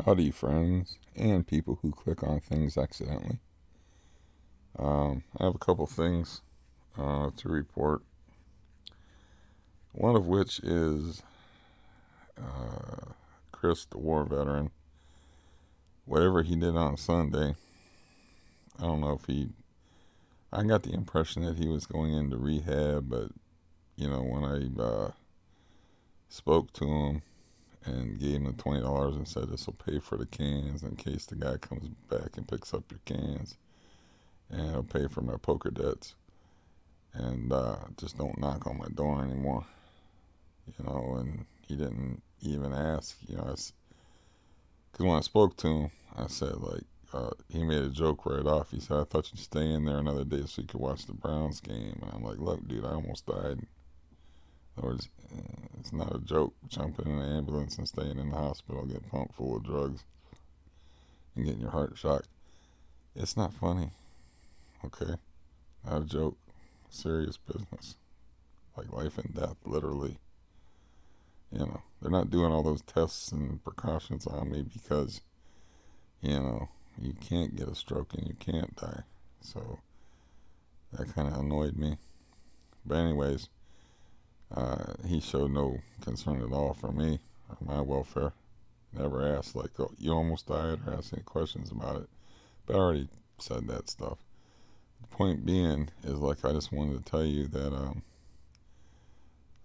Howdy, friends, and people who click on things accidentally. I have a couple things to report. One of which is Chris, the war veteran. Whatever he did on Sunday, I don't know if he. I got the impression that he was going into rehab, but when I spoke to him and gave him the $20 and said this will pay for the cans in case the guy comes back and picks up your cans, and it'll pay for my poker debts. And just don't knock on my door anymore, and he didn't even ask, because when I spoke to him, I said, he made a joke right off. He said, I thought you'd stay in there another day so you could watch the Browns game. And I'm like, look, dude, I almost died. In other words, it's not a joke jumping in an ambulance and staying in the hospital, getting pumped full of drugs and getting your heart shocked. It's not funny, okay? Not a joke. Serious business. Like life and death, literally. They're not doing all those tests and precautions on me because, you can't get a stroke and you can't die. So that kind of annoyed me. But anyways, he showed no concern at all for me or my welfare. Never asked oh, you almost died, or asked any questions about it. But I already said that stuff. The point being is I just wanted to tell you that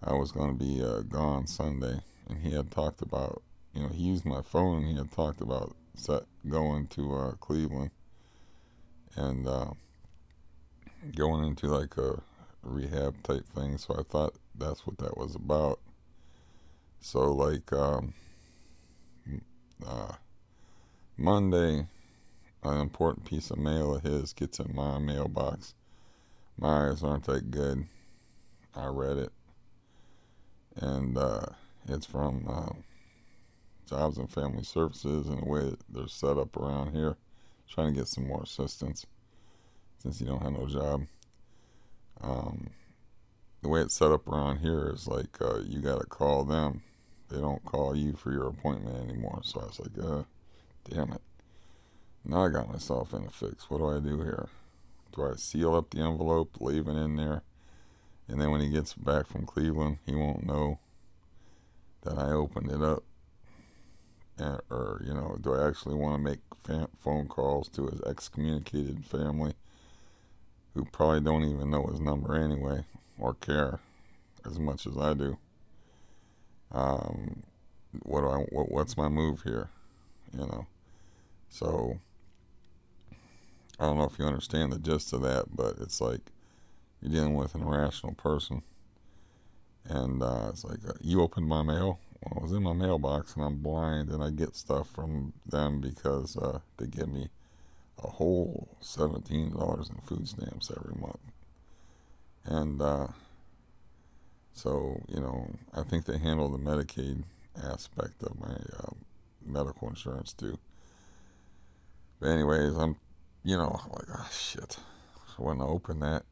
I was going to be gone Sunday, and he had talked about, he used my phone, and he had talked about going to Cleveland and going into a rehab type thing. So I thought that's what that was about. So Monday, an important piece of mail of his gets in my mailbox. My eyes aren't that good. I read it, and it's from Jobs and Family Services, and the way they're set up around here, trying to get some more assistance since you don't have no job. The way it's set up around here is you gotta call them. They don't call you for your appointment anymore. So I was like, damn it. Now I got myself in a fix. What do I do here? Do I seal up the envelope, leave it in there, and then when he gets back from Cleveland, he won't know that I opened it up? Or, do I actually want to make phone calls to his excommunicated family, who probably don't even know his number anyway, or care as much as I do? What's my move here? So I don't know if you understand the gist of that, but it's like you're dealing with an irrational person, and it's you opened my mail. Well, it was in my mailbox, and I'm blind, and I get stuff from them because they give me a whole $17 in food stamps every month. And so, I think they handle the Medicaid aspect of my medical insurance too. But anyways, I'm, oh shit. So when I open that,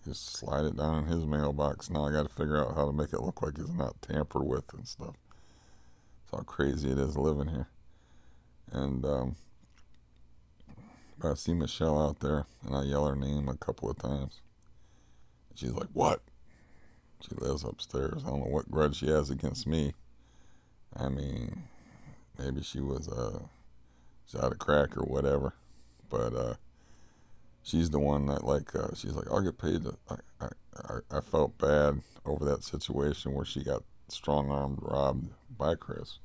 just slide it down in his mailbox. Now I got to figure out how to make it look like it's not tampered with and stuff. That's how crazy it is living here. And I see Michelle out there, and I yell her name a couple of times. She's like, "What?" She lives upstairs. I don't know what grudge she has against me. I mean, maybe she was out of crack or whatever. But she's the one that she's like, I'll get paid. I felt bad over that situation where she got strong-armed robbed by Chris.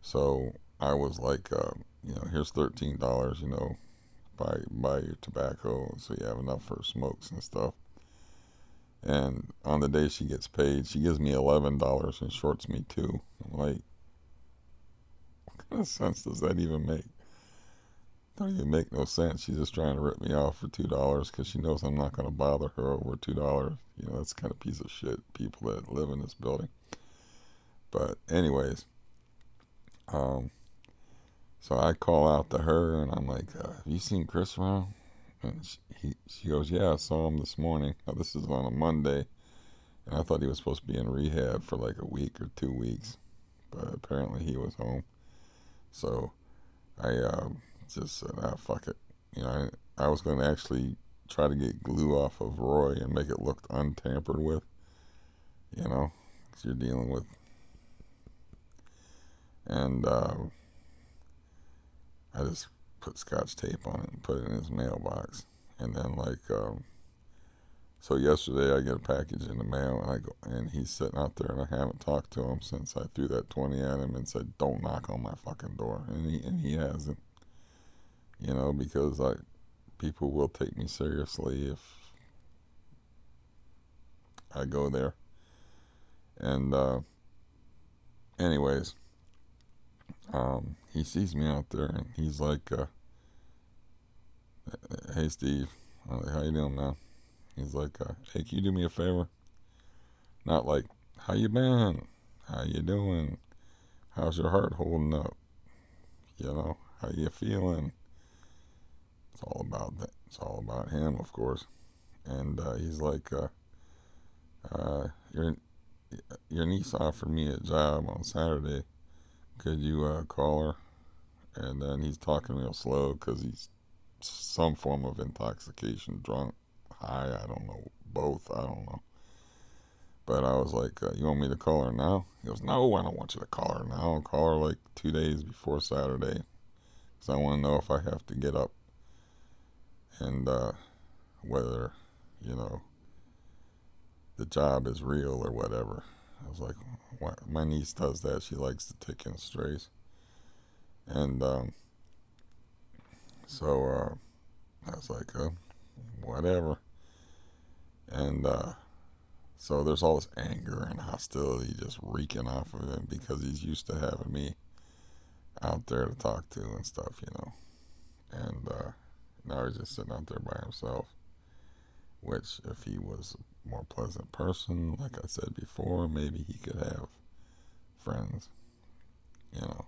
So I was like, here's $13, buy your tobacco so you have enough for smokes and stuff. And on the day she gets paid, she gives me $11 and shorts me $2. I'm like, what kind of sense does that even make? Don't even make no sense. She's just trying to rip me off for $2 because she knows I'm not going to bother her over $2. That's the kind of piece of shit people that live in this building. But anyways, so I call out to her, and I'm like, have you seen Chris around? And she goes, yeah, I saw him this morning. Now, this is on a Monday, and I thought he was supposed to be in rehab for a week or 2 weeks, but apparently he was home. So I just said, fuck it. I was going to actually try to get glue off of Roy and make it look untampered with, you know, 'cause you're dealing with. And I just put scotch tape on it and put it in his mailbox. And then, so yesterday I get a package in the mail, and I go, and he's sitting out there, and I haven't talked to him since I threw that 20 at him and said, "Don't knock on my fucking door," and he hasn't, because people will take me seriously if I go there. And anyways, he sees me out there, and he's like, "Hey, Steve," I'm like, "How you doing, man?" He's like, "Hey, can you do me a favor?" Not like, "How you been? How you doing? How's your heart holding up? How you feeling?" It's all about that. It's all about him, of course. And he's like, uh, "Your niece offered me a job on Saturday. Could you call her?" And then he's talking real slow because he's some form of intoxication, drunk, high. I don't know, both. I don't know. But I was like, "You want me to call her now?" He goes, "No, I don't want you to call her now. I'll call her like 2 days before Saturday, because I want to know if I have to get up and whether, you know, the job is real or whatever." I was like, "What?" My niece does that. She likes to take in strays. And so I was like, whatever. And so there's all this anger and hostility just reeking off of him because he's used to having me out there to talk to and stuff. And now he's just sitting out there by himself. Which, if he was a more pleasant person, like I said before, maybe he could have friends. You know,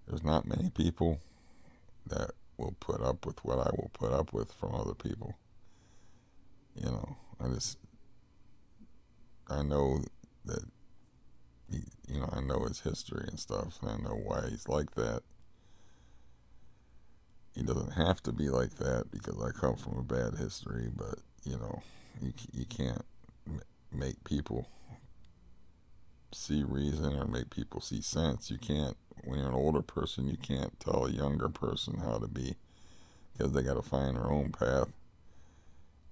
there's not many people that will put up with what I will put up with from other people. I just, I know that, I know his history and stuff, and I know why he's like that. He doesn't have to be like that because I come from a bad history, but, you can't make people see reason or make people see sense. You can't, when you're an older person, you can't tell a younger person how to be because they got to find their own path,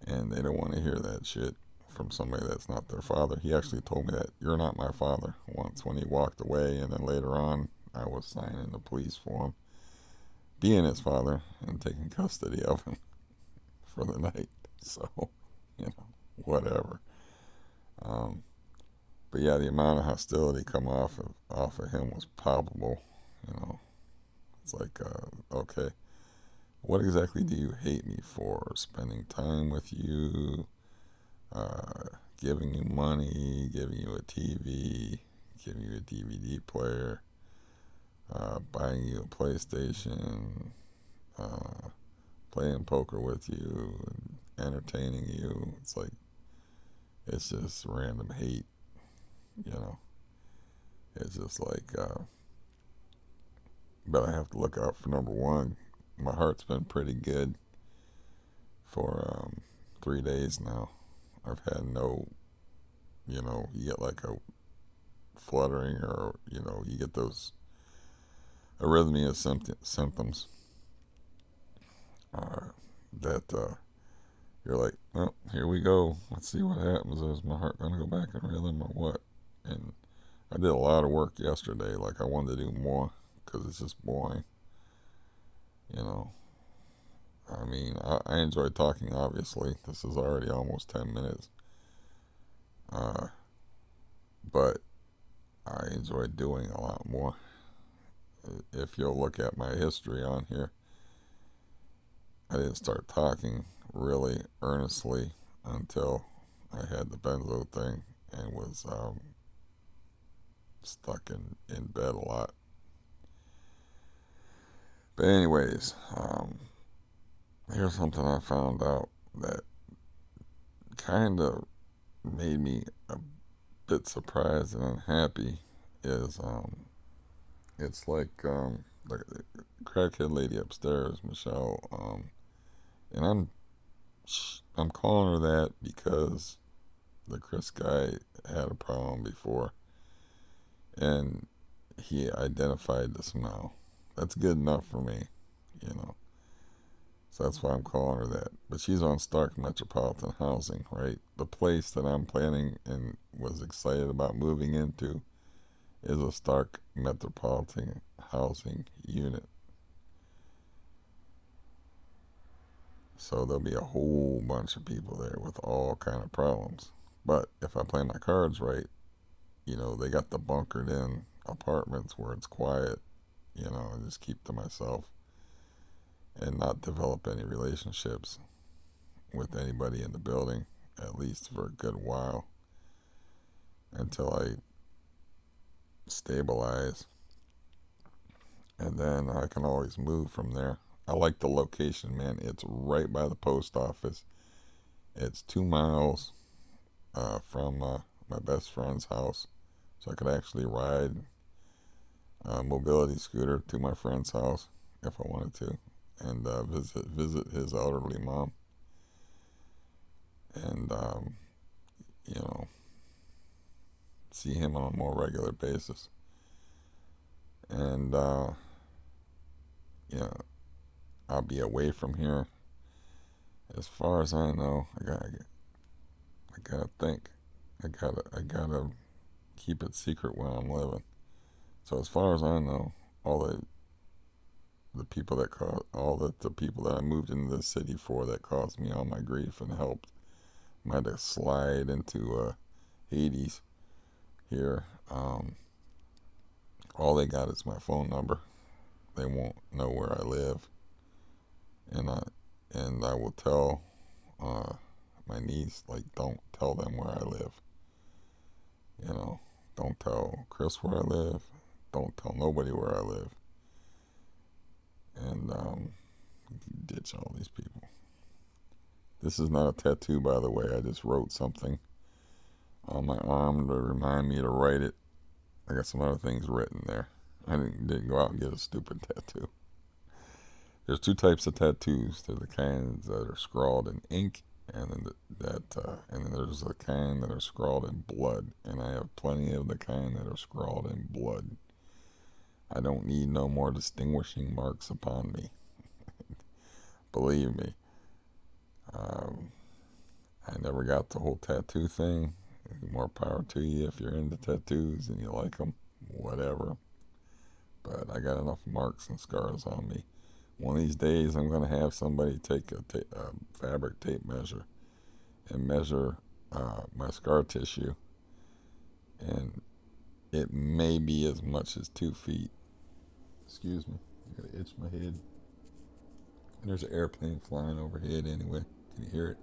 and they don't want to hear that shit from somebody that's not their father. He actually told me that, "You're not my father," once when he walked away, and then later on I was signing the police for him, being his father and taking custody of him for the night. So, whatever. Um, but yeah, the amount of hostility come off of him was palpable. You know, it's like, okay, what exactly do you hate me for? Spending time with you, uh, giving you money, giving you a TV, giving you a DVD player, buying you a PlayStation, uh, playing poker with you, and entertaining you. It's like, it's just random hate, you know. It's just like, but I have to look out for number one. My heart's been pretty good for 3 days now. I've had no, you get like a fluttering, or, you get those arrhythmia symptoms uh, that you're like, "Well, here we go. Let's see what happens. Is my heart going to go back in rhythm or what?" And I did a lot of work yesterday. Like, I wanted to do more because it's just boring. You know, I mean, I enjoy talking, obviously. This is already almost 10 minutes. Uh, but I enjoy doing a lot more. If you'll look at my history on here, I didn't start talking really earnestly until I had the benzo thing and was stuck in bed a lot. But anyways, here's something I found out that kind of made me a bit surprised and unhappy. Is it's like the crackhead lady upstairs, Michelle. And I'm calling her that because the Chris guy had a problem before, and he identified the smell. That's good enough for me, you know. So that's why I'm calling her that. But she's on Stark Metropolitan Housing, right? The place that I'm planning and was excited about moving into is a Stark Metropolitan Housing unit. So there'll be a whole bunch of people there with all kind of problems. But if I play my cards right, they got the bunkered in apartments where it's quiet, and just keep to myself and not develop any relationships with anybody in the building, at least for a good while, until I stabilize. And then I can always move from there. I like the location, man. It's right by the post office. It's 2 miles from my best friend's house. So I could actually ride a mobility scooter to my friend's house if I wanted to, and visit his elderly mom, and you know see him on a more regular basis. And you know I'll be away from here. As far as I know, I gotta think. I gotta keep it secret where I'm living. So as far as I know, all the people that the people that I moved into the city for, that caused me all my grief and helped might have slide into Hades here. All they got is my phone number. They won't know where I live, and I will tell uh, my niece, like, don't tell them where I live. You know, don't tell Chris where I live. Don't tell nobody where I live. And ditch all these people. This is not a tattoo, by the way. I just wrote something on my arm to remind me to write it. I got some other things written there. I didn't go out and get a stupid tattoo. There's two types of tattoos. There's the kinds that are scrawled in ink, and then there's the kind that are scrawled in blood. And I have plenty of the kind that are scrawled in blood. I don't need no more distinguishing marks upon me. Believe me. Um, I never got the whole tattoo thing. More power to you if you're into tattoos and you like them. Whatever. But I got enough marks and scars on me. One of these days, I'm going to have somebody take a fabric tape measure and measure my scar tissue. And it may be as much as 2 feet. Excuse me. I got to itch my head. And there's an airplane flying overhead anyway. Can you hear it?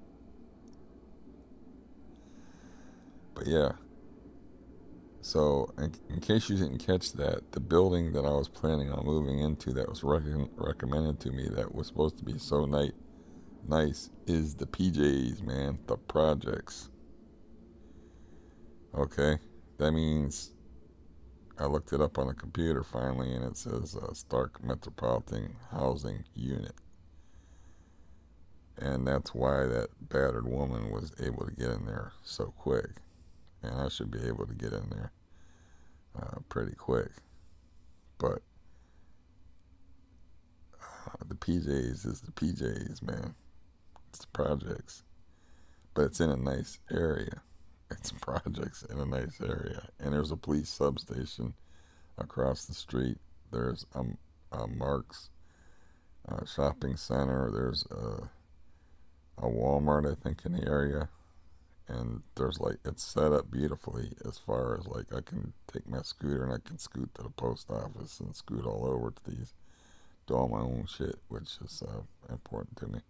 But yeah. So, in case you didn't catch that, the building that I was planning on moving into that was recommended to me that was supposed to be so nice is the PJs, man. The projects. Okay? That means I looked it up on the computer finally, and it says Stark Metropolitan Housing Unit. And that's why that battered woman was able to get in there so quick. And I should be able to get in there pretty quick. But the PJs is the PJs, man. It's the projects. But it's in a nice area. It's projects in a nice area. And there's a police substation across the street. There's Mark's shopping center. There's a Walmart, I think, in the area. And there's it's set up beautifully as far as I can take my scooter and I can scoot to the post office and scoot all over to do all my own shit, which is important to me.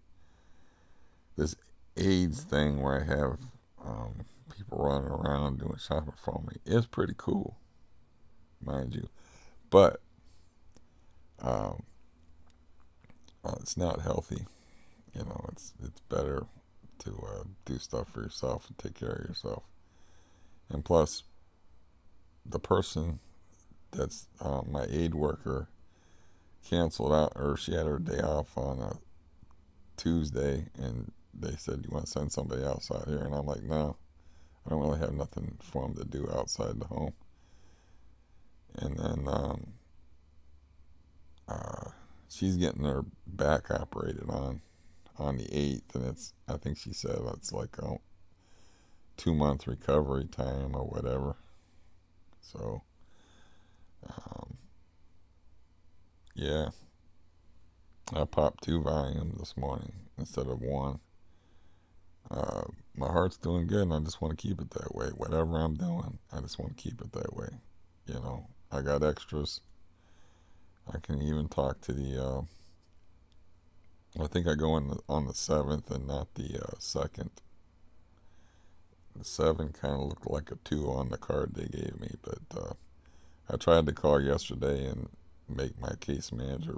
This AIDS thing where I have people running around doing shopping for me is pretty cool, mind you. But it's not healthy. It's better to do stuff for yourself and take care of yourself. And plus, the person that's my aid worker canceled out, or she had her day off on a Tuesday, and they said, "You want to send somebody else out here?" And I'm like, "No, I don't really have nothing for them to do outside the home." And then uh, she's getting her back operated on the 8th, and I think she said it's like a 2 month recovery time or whatever. So um, yeah, I popped 2 Valium this morning instead of one. Uh, my heart's doing good, and I just want to keep it that way. Whatever I'm doing, I just want to keep it that way. You know, I got extras. I can even talk to I think I go on the 7th and not the 2nd. The 7 kind of looked like a 2 on the card they gave me, but I tried to call yesterday and remake my case manager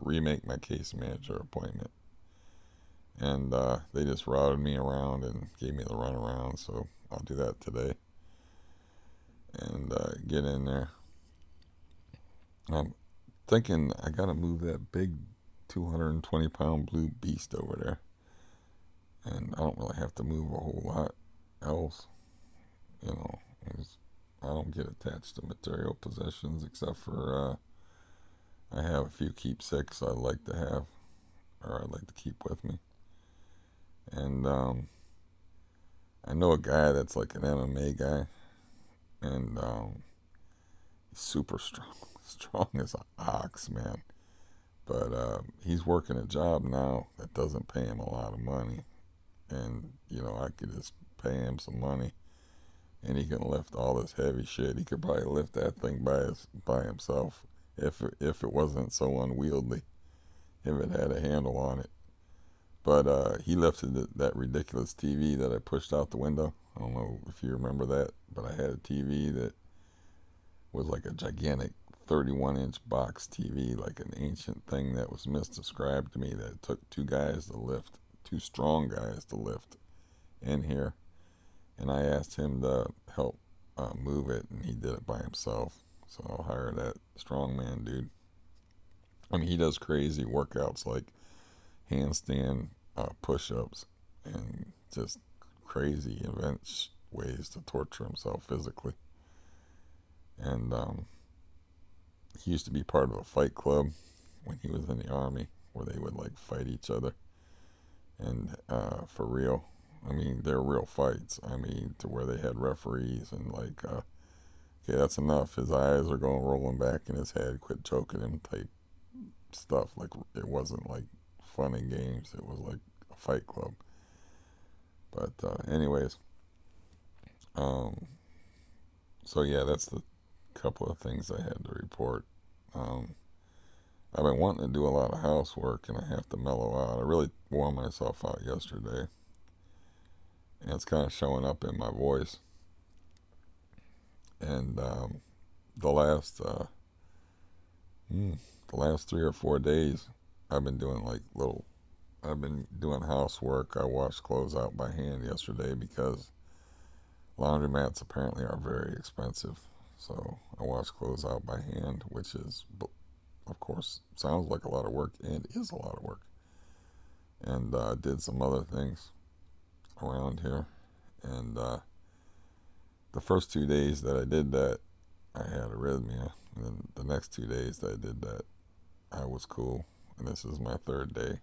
appointment. And they just routed me around and gave me the runaround, so I'll do that today and get in there. I'm thinking I gotta move that big 220-pound blue beast over there, and I don't really have to move a whole lot else. You know, I don't get attached to material possessions except for I have a few keepsakes I'd like to have, or I'd like to keep with me. And I know a guy that's like an MMA guy, and he's super strong, strong as an ox, man. But he's working a job now that doesn't pay him a lot of money, and I could just pay him some money, and he can lift all this heavy shit. He could probably lift that thing by himself if it wasn't so unwieldy, if it had a handle on it. But he lifted that ridiculous TV that I pushed out the window. I don't know if you remember that, but I had a TV that was like a gigantic 31-inch box TV, like an ancient thing that was misdescribed to me, that it took two strong guys to lift in here. And I asked him to help move it, and he did it by himself. So I'll hire that strongman dude. I mean, he does crazy workouts like handstand push-ups and just crazy ways to torture himself physically. And he used to be part of a fight club when he was in the army, where they would like fight each other, and for real. I mean, they're real fights. I mean, to where they had referees and like, okay, that's enough. His eyes are going rolling back in his head. Quit choking him type stuff. Like, it wasn't like fun and games. It was like a fight club. But anyways, so yeah, that's the couple of things I had to report. Um, I've been wanting to do a lot of housework, and I have to mellow out. I really wore myself out yesterday, and it's kind of showing up in my voice. And the last the last 3 or 4 days, I've been doing I've been doing housework. I washed clothes out by hand yesterday because laundromats apparently are very expensive. So I washed clothes out by hand, which is, of course, sounds like a lot of work and is a lot of work. And did some other things around here. And the first 2 days that I did that, I had arrhythmia. And then the next 2 days that I did that, I was cool. And this is my third day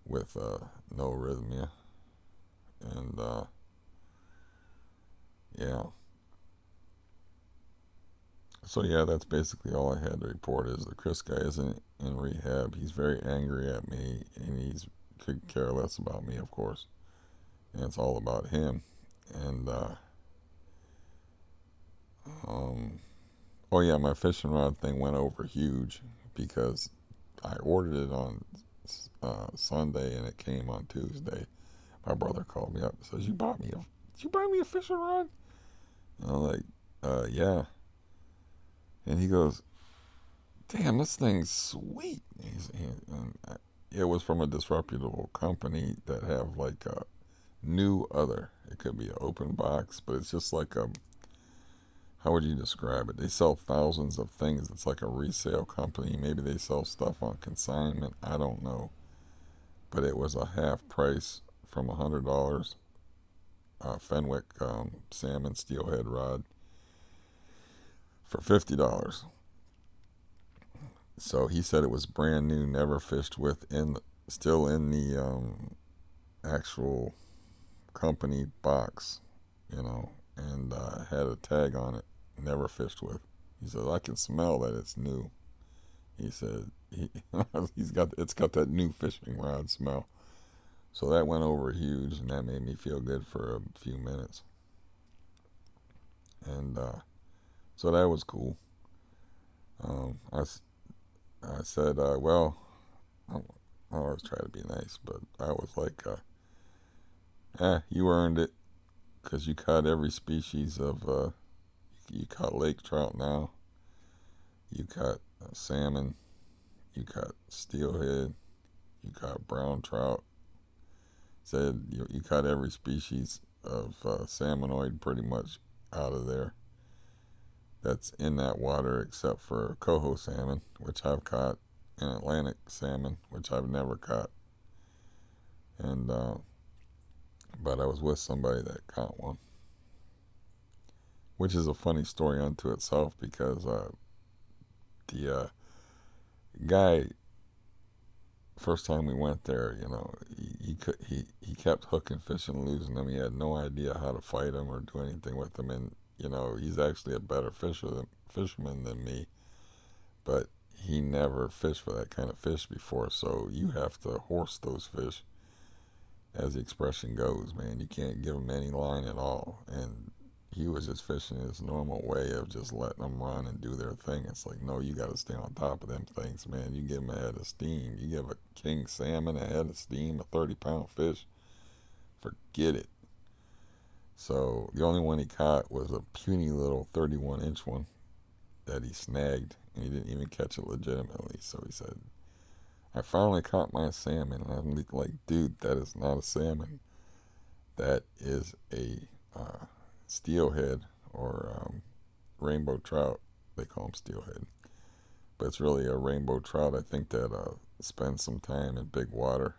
with no arrhythmia. And yeah. So yeah, that's basically all I had to report. Is the Chris guy isn't in rehab. He's very angry at me, and he's could care less about me, of course. And it's all about him. And um, oh yeah, my fishing rod thing went over huge because I ordered it on Sunday and it came on Tuesday. My brother called me up and says, did you buy me a fishing rod?" And I'm like, yeah. And he goes, "Damn, this thing's sweet." It was from a disreputable company that have like a it could be an open box, but it's just like how would you describe it? They sell thousands of things. It's like a resale company. Maybe they sell stuff on consignment. I don't know. But it was a half price from $100. Fenwick salmon steelhead rod for $50. So he said it was brand new, never fished with, still in the actual company box, and had a tag on it, never fished with. He said, I can smell that it's new. He said it's got that new fishing rod smell. So that went over huge, and that made me feel good for a few minutes. And so that was cool. I said, well, I always try to be nice, but I was like, you earned it, because you caught every species of, you caught lake trout now, you caught salmon, you caught steelhead, you caught brown trout. Said you caught every species of salmonoid pretty much out of there that's in that water, except for coho salmon, which I've caught, and Atlantic salmon, which I've never caught. And but I was with somebody that caught one, which is a funny story unto itself, because the guy, first time we went there, he kept hooking fish and losing them. He had no idea how to fight them or do anything with them, and he's actually a better fisherman than me, but he never fished for that kind of fish before. So you have to horse those fish, as the expression goes, man. You can't give them any line at all, and he was just fishing his normal way of just letting them run and do their thing. It's like, no, you got to stay on top of them things, man. You give them a head of steam. You give a king salmon a head of steam, a 30-pound fish, forget it. So the only one he caught was a puny little 31-inch one that he snagged, and he didn't even catch it legitimately. So he said, I finally caught my salmon. And I'm like, dude, that is not a salmon. That is a steelhead, or rainbow trout. They call them steelhead, but it's really a rainbow trout. I think that spends some time in big water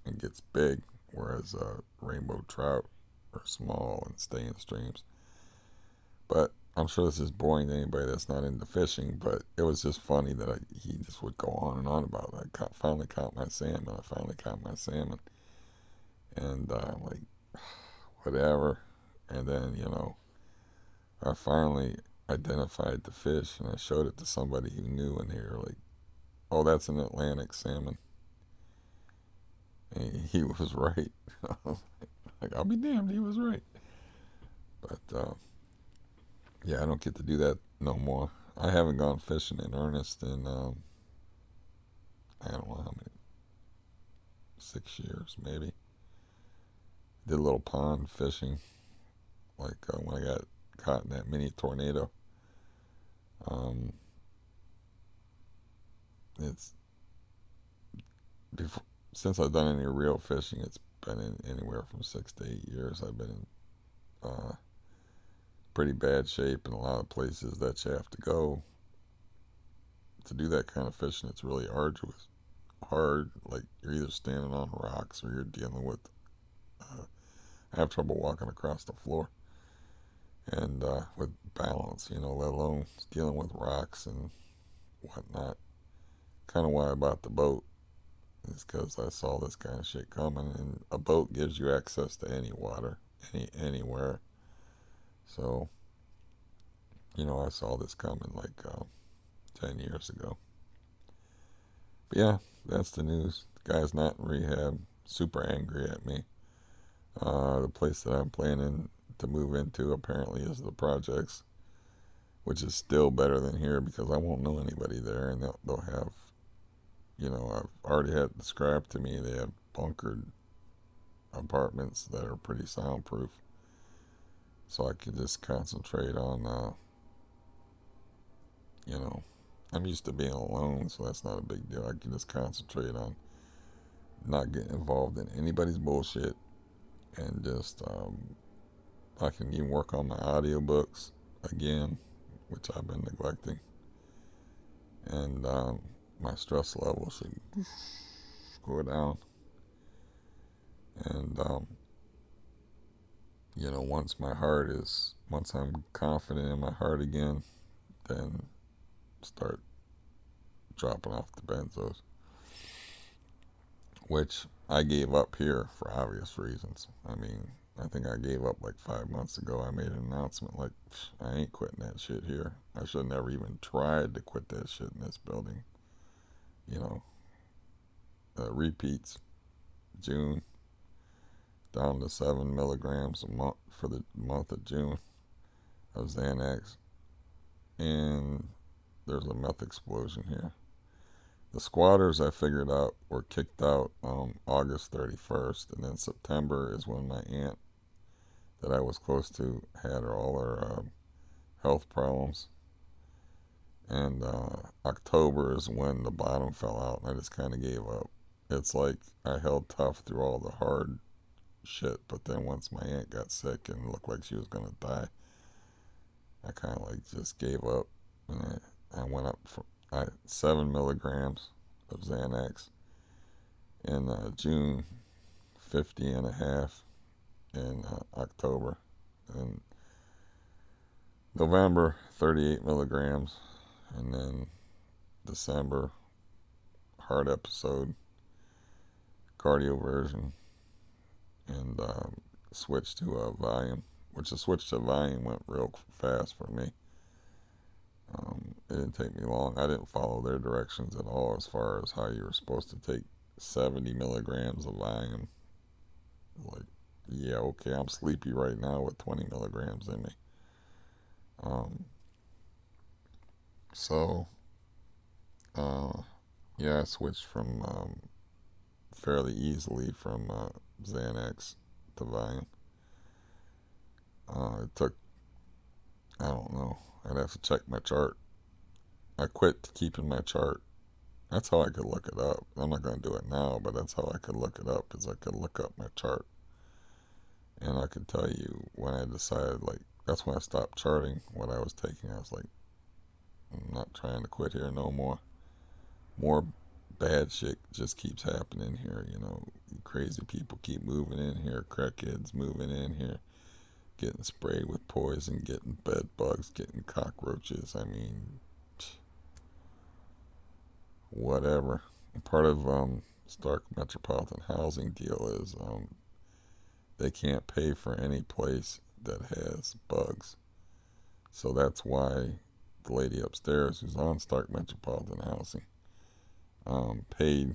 and gets big, whereas rainbow trout are small and stay in streams. But I'm sure this is boring to anybody that's not into fishing, but it was just funny that he just would go on and on about it. Finally caught my salmon. I finally caught my salmon. And I'm like, whatever. And then, I finally identified the fish, and I showed it to somebody who knew, and they were like, oh, that's an Atlantic salmon. And he was right. Like, I'll be damned, he was right. But yeah, I don't get to do that no more. I haven't gone fishing in earnest in I don't know how many, 6 years maybe. Did a little pond fishing, like when I got caught in that mini tornado. Um, it's before, since I've done any real fishing, it's been in anywhere from 6 to 8 years. I've been in pretty bad shape in a lot of places that you have to go to do that kind of fishing. It's really arduous, hard. Like, you're either standing on rocks, or you're dealing with. I have trouble walking across the floor, and with balance, let alone dealing with rocks and whatnot. Kind of why I bought the boat is because I saw this kind of shit coming, and a boat gives you access to any water, anywhere. So, I saw this coming like 10 years ago. But yeah, that's the news. The guy's not in rehab, super angry at me. The place that I'm planning to move into apparently is the projects, which is still better than here, because I won't know anybody there, and they'll have, I've already had described to me, they have bunkered apartments that are pretty soundproof, so I can just concentrate on, I'm used to being alone, so that's not a big deal. I can just concentrate on not getting involved in anybody's bullshit, and just I can even work on my audiobooks again, which I've been neglecting. And my stress level should go down. And, once I'm confident in my heart again, then start dropping off the benzos, which I gave up here for obvious reasons. I mean, I think I gave up like 5 months ago. I made an announcement like, I ain't quitting that shit here. I should have never even tried to quit that shit in this building. You know, repeats, June, down to 7 milligrams a month for the month of June of Xanax. And there's a meth explosion here. The squatters, I figured out, were kicked out August 31st, and then September is when my aunt that I was close to had all her health problems, and October is when the bottom fell out, and I just kind of gave up. It's like I held tough through all the hard shit, but then once my aunt got sick and looked like she was gonna die, I kind of like just gave up, and I went up for 7 milligrams of Xanax in June, 50 and a half in October, and November 38 milligrams, and then December heart episode, cardioversion, and switch to a Valium, which the switch to Valium went real fast for me. It didn't take me long. I didn't follow their directions at all as far as how you were supposed to take 70 milligrams of Valium. Like, yeah, okay, I'm sleepy right now with 20 milligrams in me. Um, so, yeah, I switched from fairly easily from Xanax to Valium. It took, I don't know, I'd have to check my chart. I quit keeping my chart. That's how I could look it up. I'm not going to do it now, but that's how I could look it up, is I could look up my chart. And I could tell you when I decided, like, that's when I stopped charting what I was taking. I was like, I'm not trying to quit here no more. More bad shit just keeps happening here, Crazy people keep moving in here, crackheads moving in here, getting sprayed with poison, getting bed bugs, getting cockroaches. I mean, whatever. Part of Stark Metropolitan Housing deal is they can't pay for any place that has bugs. So that's why the lady upstairs who's on Stark Metropolitan Housing paid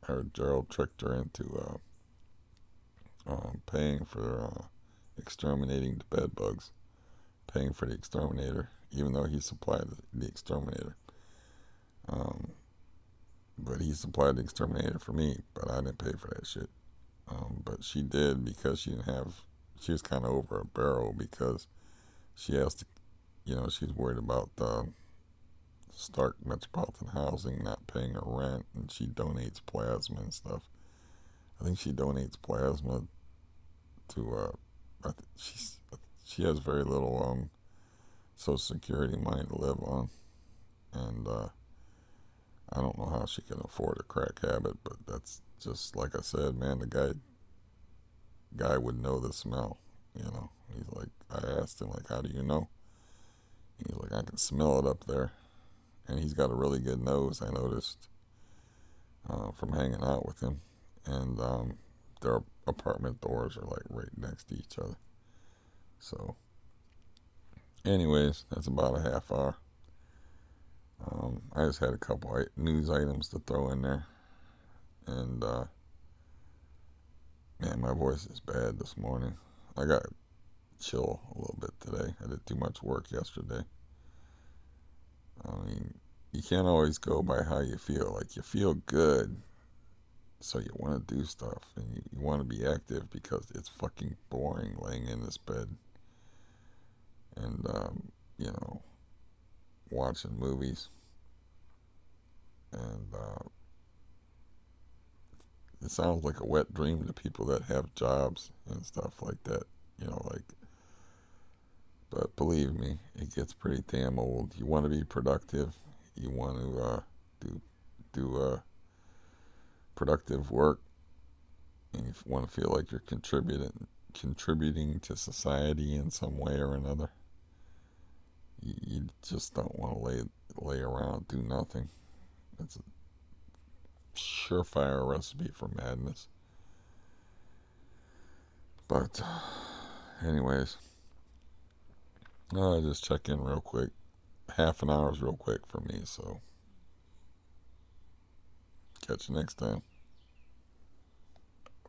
her. Gerald tricked her into paying for exterminating the bed bugs, paying for the exterminator, even though he supplied the exterminator. But he supplied the exterminator for me, but I didn't pay for that shit. But she did because she was kind of over a barrel because she has to, she's worried about the Stark Metropolitan Housing not paying her rent, and she donates plasma and stuff. I think she donates plasma to, she has very little Social Security money to live on, and I don't know how she can afford a crack habit, but that's just like I said, man. The guy would know the smell. He's like, I asked him, like, how do you know? He's like, I can smell it up there, and he's got a really good nose. I noticed from hanging out with him, and their apartment doors are like right next to each other. So, anyways, that's about a half hour. I just had a couple news items to throw in there, and man, my voice is bad this morning. I got chill a little bit today. I did too much work yesterday. I mean, you can't always go by how you feel. Like, you feel good, so you want to do stuff, and you want to be active because it's fucking boring laying in this bed and, watching movies. And it sounds like a wet dream to people that have jobs and stuff like that. Like, But believe me, it gets pretty damn old. You want to be productive. You want to do productive work, and you want to feel like you're contributing to society in some way or another. You just don't want to lay around, do nothing. It's a surefire recipe for madness. But anyways, just check in real quick. Half an hour is real quick for me, so catch you next time.